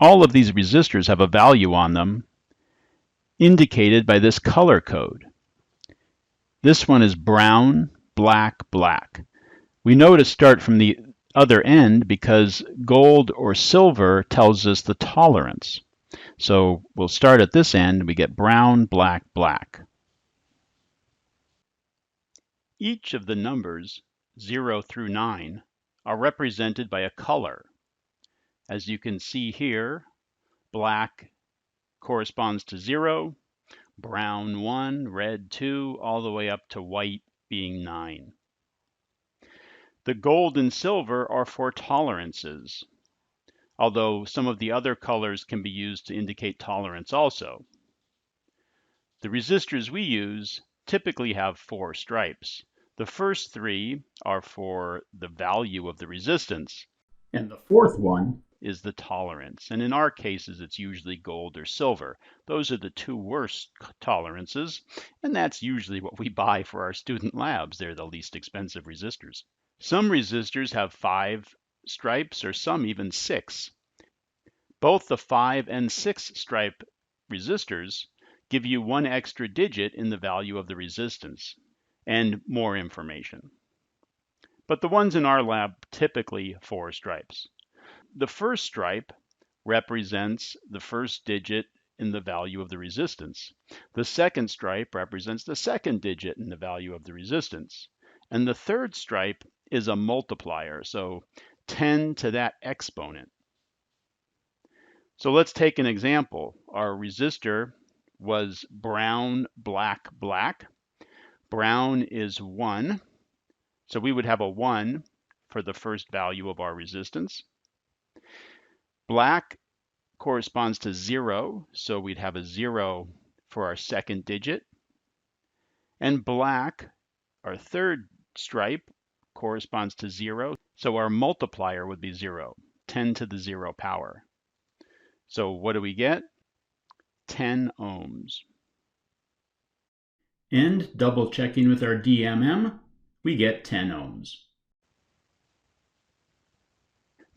All of these resistors have a value on them indicated by this color code. This one is brown, black, black. We know to start from the other end because gold or silver tells us the tolerance. So we'll start at this end, we get brown, black, black. Each of the numbers 0 through 9 are represented by a color. As you can see here, black corresponds to 0, brown 1, red 2, all the way up to white being 9. The gold and silver are for tolerances, although some of the other colors can be used to indicate tolerance also. The resistors we use typically have 4 stripes. The first 3 are for the value of the resistance, and the fourth one is the tolerance. And in our cases, it's usually gold or silver. Those are the 2 worst tolerances, and that's usually what we buy for our student labs. They're the least expensive resistors. Some resistors have 5 stripes, or some even 6. Both the 5 and 6 stripe resistors give you 1 extra digit in the value of the resistance and more information. But the ones in our lab typically 4 stripes. The first stripe represents the first digit in the value of the resistance. The second stripe represents the second digit in the value of the resistance. And the third stripe is a multiplier, so 10 to that exponent. So let's take an example. Our resistor was brown, black, black. Brown is 1, so we would have a 1 for the first value of our resistance. Black corresponds to 0, so we'd have a 0 for our second digit. And black, our third stripe, corresponds to 0, so our multiplier would be 0, 10 to the 0 power. So what do we get? 10 ohms. And double checking with our DMM, we get 10 ohms.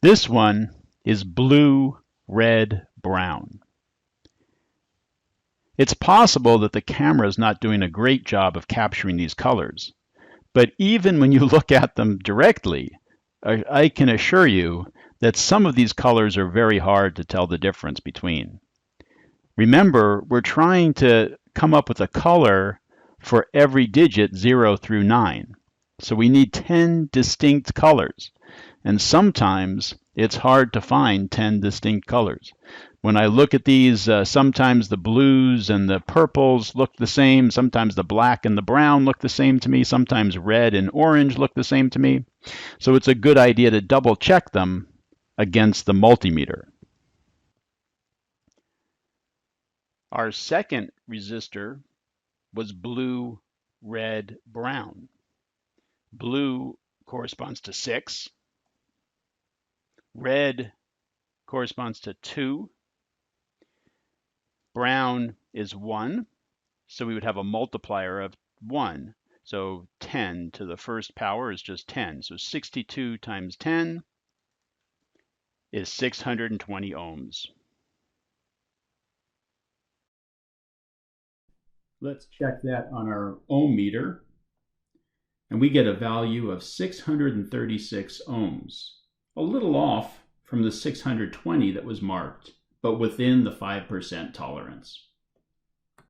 This one is blue, red, brown. It's possible that the camera is not doing a great job of capturing these colors, but even when you look at them directly, I can assure you that some of these colors are very hard to tell the difference between. Remember, we're trying to come up with a color for every digit 0 through 9. So we need 10 distinct colors. And sometimes it's hard to find 10 distinct colors. When I look at these, sometimes the blues and the purples look the same. Sometimes the black and the brown look the same to me. Sometimes red and orange look the same to me. So it's a good idea to double check them against the multimeter. Our second resistor was blue, red, brown. Blue corresponds to 6. Red corresponds to 2. Brown is 1, so we would have a multiplier of 1. So 10 to the first power is just 10. So 62 times 10 is 620 ohms. Let's check that on our ohm meter, and we get a value of 636 ohms. A little off from the 620 that was marked, but within the 5% tolerance.